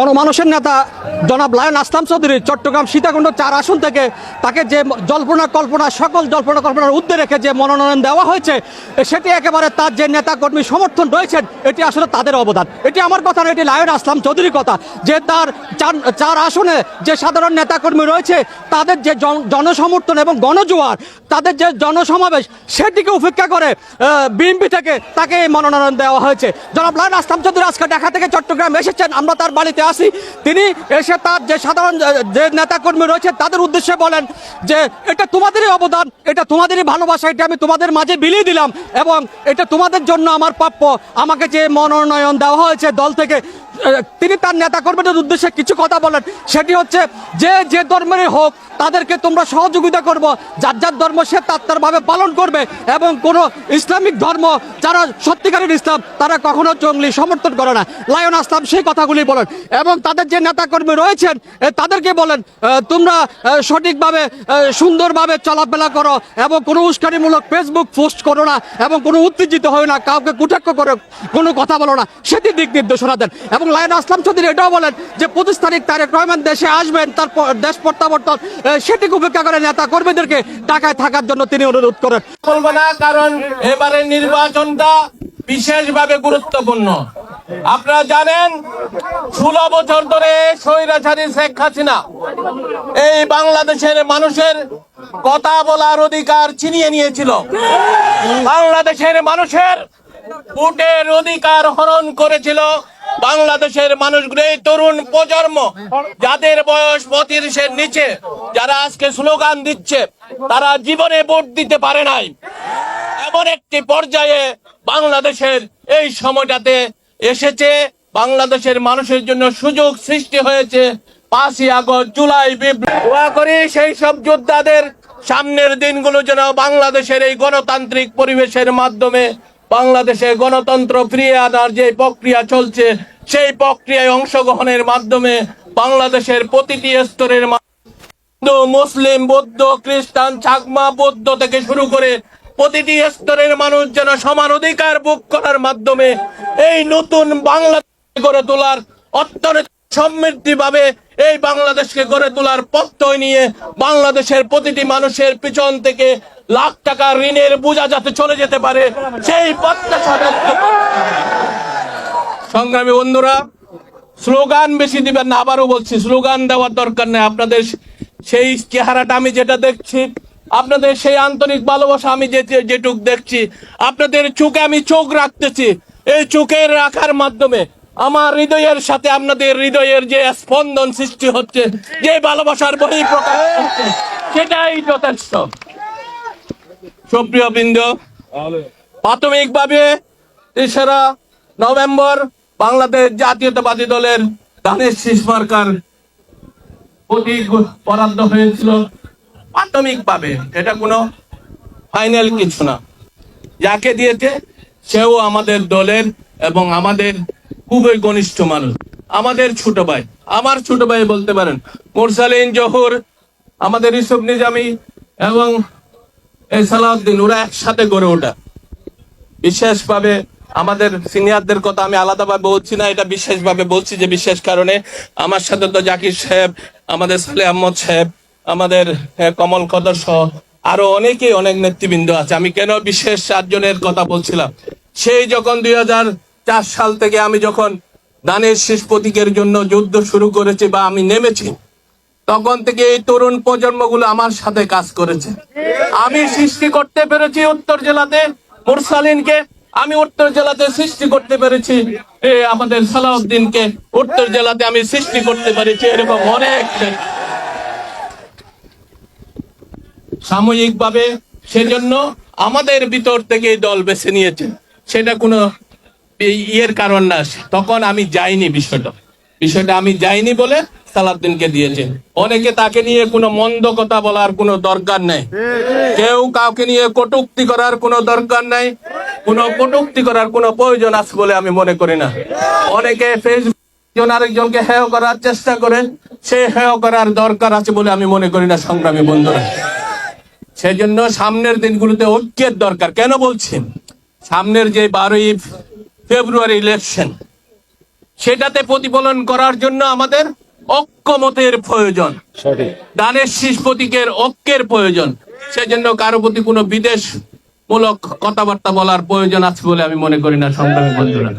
গণমানুষের নেতা জনাব লায়ন আসলাম চৌধুরী চট্টগ্রাম সীতাকুণ্ড ৪ আসন থেকে তাকে যে সকল জল্পনা কল্পনার ঊর্ধ্বে রেখে যে মনোনয়ন দেওয়া হয়েছে, সেটি একেবারে তার যে নেতাকর্মী সমর্থন রয়েছেন, এটি আসলে তাদের অবদান। এটি আমার কথা না, এটি লায়ন আসলাম চৌধুরীর কথা, যে তার ৪ আসনে যে সাধারণ নেতাকর্মী রয়েছে তাদের যে জনসমর্থন এবং গণজোয়ার, তাদের যে জনসমাবেশ, সেটিকে উপেক্ষা করে বিএনপি থেকে তাকে এই মনোনয়ন দেওয়া হয়েছে। জনাব লায়ন আসলাম চৌধুরী আজকে ঢাকা থেকে চট্টগ্রাম এসেছেন, আমরা তার বাড়িতে আসি। তিনি এসে তার যে সাধারণ যে নেতাকর্মী রয়েছে তাদের উদ্দেশ্যে বলেন যে এটা তোমাদেরই অবদান, এটা তোমাদেরই ভালোবাসা, এটা আমি তোমাদের মাঝে বিলিয়ে দিলাম এবং এটা তোমাদের জন্য আমার প্রাপ্য। আমাকে যে মনোনয়ন দেওয়া হয়েছে দল থেকে, তিনি তার নেতাকর্মীদের উদ্দেশ্যে কিছু কথা বলেন। সেটি হচ্ছে যে ধর্মেরই হোক তাদেরকে তোমরা সহযোগিতা করব, যার যার ধর্ম সে তার পালন করবে এবং কোনো ইসলামিক ধর্ম যারা সত্যিকারের ইসলাম তারা কখনো জঙ্গলি সমর্থন করে না। লায়ন আসলাম সেই কথাগুলি বলেন এবং তাদের যে নেতাকর্মী রয়েছেন তাদেরকে বলেন তোমরা সঠিকভাবে সুন্দরভাবে চলাফেরা করো এবং কোনো উস্কানিমূলক ফেসবুক পোস্ট করো না এবং কোনো উত্তেজিত হয় না, কাউকে কুটাক্ষ করে কোনো কথা বলো না, সেটি দিক নির্দেশনা দেন। এবং লায়ন আসলাম চৌধুরী এটাও বলেন যে 25 তারিখ তারেক রহমান দেশে আসবেন, তার দেশ প্রত্যাবর্তন, সেটিকে উপেক্ষা করে নেতা কর্মীদেরকে ঢাকায় থাকার জন্য তিনি অনুরোধ করেন। বলবো না, কারণ এবারে নির্বাচনটা বিশেষভাবে গুরুত্বপূর্ণ। আপনারা জানেন 16 বছর ধরে স্বৈরাচারী শেখ হাসিনা এই বাংলাদেশের মানুষের কথা বলার অধিকার ছিনিয়ে নিয়েছিল। বাংলাদেশের মানুষের ভোটের অধিকার হরণ করেছিল। বাংলাদেশের মানুষগুলো, এই তরুণ প্রজন্ম যাদের বয়স 35-এর নিচে, যারা আজকে স্লোগান দিচ্ছে, তারা জীবনে ভোট দিতে পারে নাই। এমন একটি পর্যায়ে বাংলাদেশের এই সময়টাতে এসেছে, বাংলাদেশের মানুষের জন্য সুযোগ সৃষ্টি হয়েছে। 5ই আগস্ট, জুলাই বিপ্লব, দোয়া করি সেই সব যোদ্ধাদের সামনের দিনগুলো যেন বাংলাদেশের এই গণতান্ত্রিক পরিবেশের মাধ্যমে বাংলাদেশে গণতন্ত্র ফিরিয়ে আনার যে প্রক্রিয়া চলছে, সেই প্রক্রিয়ায় অংশগ্রহণের মাধ্যমে বাংলাদেশের প্রতিটি স্তরের হিন্দু, মুসলিম, বৌদ্ধ, খ্রিস্টান, চাকমা, বৌদ্ধ থেকে শুরু করে প্রতিটি স্তরের মানুষ যেন সমান অধিকার ভোগ করার মাধ্যমে এই নতুন বাংলাদেশ গড়ে তোলার, অর্থনৈতিক সমৃদ্ধি ভাবে এই বাংলাদেশকে গড়ে তোলার প্রত্যয় নিয়ে বাংলাদেশের প্রতিটি মানুষের পিছন থেকে লাখ টাকা ঋণের বোঝা যাতে চলে যেতে পারে, সেই প্রত্যাশা ব্যক্ত করে। সংগ্রামী বন্ধুরা, স্লোগান বেশি দিবেন না, আবারও বলছি, স্লোগান দেওয়ার দরকার নেই। আপনাদের সেই চেহারাটা আমি যেটা দেখছি, আপনাদের সেই আন্তরিক ভালোবাসা আমি যেটুক দেখছি, আপনাদের চোখে আমি চোখ রাখতেছি, এই চোখের রাখার মাধ্যমে আমার হৃদয়ের সাথে আপনাদের হৃদয়ের যে স্পন্দন সৃষ্টি হচ্ছে, যে ভালোবাসার বহিঃপ্রকাশ হচ্ছে, সেটাই যথেষ্ট। সুপ্রিয় বৃন্দ, প্রাথমিকভাবে 3রা নভেম্বর বাংলাদেশ জাতীয়তাবাদী দলের ধানের শীষ মার্কার প্রতীক বরাদ্দ হয়েছিল। প্রাথমিকভাবে, এটা কোনো ফাইনাল কিছু না। যাকে দিয়েছে সেও আমাদের দলের এবং আমাদের খুবই ঘনিষ্ঠ মানুষ, আমাদের ছোট ভাই, আমার ছোট ভাই বলতে পারেন। মুরসালিন জহুর, আমাদের ইউসুফ নিজামী এবং এই সালাউদ্দিন, ওরা একসাথে গড়ে ওঠা। বিশেষভাবে আমাদের সিনিয়রদের কথা আমি আলাদাভাবে বলছি না, এটা বিশেষভাবে বলছি যে বিশেষ কারণে আমার সাথে তো জাকির সাহেব, আমাদের সালে আহমদ সাহেব, আমাদের কমল কদর সহ আরো অনেকেই, অনেক নেতৃবৃন্দ আছে। আমি কেন বিশেষ 4 জনের কথা বলছিলাম, সেই যখন 2004 সাল থেকে আমি যখন ধানের শীষ প্রতীকের জন্য যুদ্ধ শুরু করেছি বা আমি নেমেছি, তখন থেকে এই তরুণ প্রজন্মগুলো আমার সাথে কাজ করেছে। আমি সৃষ্টি করতে পেরেছি উত্তর জেলাতে মুরসালিনকে, আমি উত্তর জেলাতে সৃষ্টি করতে পেরেছি আমাদের সালাউদ্দিনকে, উত্তর জেলাতে আমি সৃষ্টি করতে পেরেছি এরকম অনেক। সাময়িকভাবে সেজন্য আমাদের ভিতর থেকে দল বেছে নিয়েছে, সেটা কোনো ইয়ের কারণ না। তখন আমি যাইনি, বিষয়টা আমি যাইনি বলে সালাউদ্দিনকে দিয়েছে। অনেকে তাকে নিয়ে কোনো মন্দ কথা বলার কোনো দরকার নাই, কেউ কাউকে নিয়ে কটূক্তি করার কোনো দরকার নাই, কোনো কটূক্তি করার কোনো প্রয়োজন আছে বলে আমি মনে করি না। অনেকে ফেসবুক আরেকজনকে হেয় করার চেষ্টা করে, সে হেয় করার দরকার আছে বলে আমি মনে করি না। সংগ্রামী বন্ধুরা, সেজন্য সামনের দিনগুলোতে ঐক্যের দরকার। কেন বলছেন? সামনের যে 12ই ফেব্রুয়ারি ইলেকশন, সেটাতে প্রতিফলন করার জন্য আমাদের ঐক্যমতের প্রয়োজন, ধানের শীষ প্রতীকের ঐক্যের প্রয়োজন। সেজন্য কারো প্রতি কোনো বিদেশমূলক কথাবার্তা বলার প্রয়োজন আছে বলে আমি মনে করি না, সংগ্রামী বন্ধুরা।